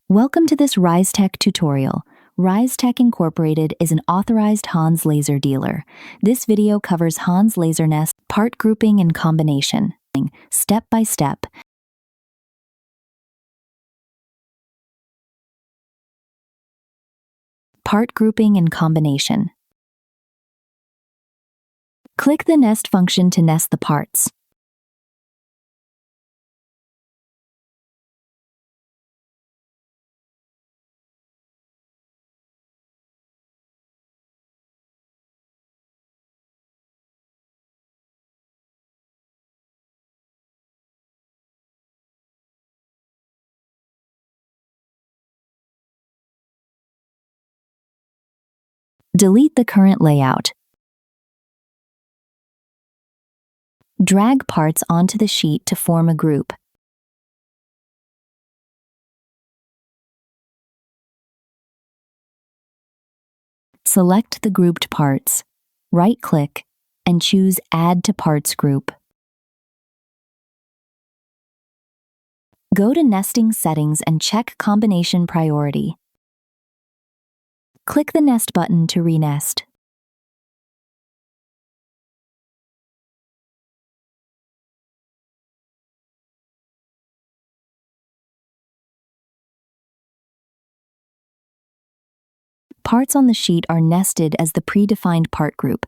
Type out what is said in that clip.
Welcome to this Rise Tek tutorial. Rise Tek Incorporated is an authorized Hans laser dealer. This video covers Hans LaserNest part grouping and combination, step by step. Part grouping and combination. Click the Nest function to nest the parts. Delete the current layout. Drag parts onto the sheet to form a group. Select the grouped parts, right-click, and choose Add to Parts Group. Go to Nesting Settings and check Combination Priority. Click the Nest button to renest. Parts on the sheet are nested as the predefined part group.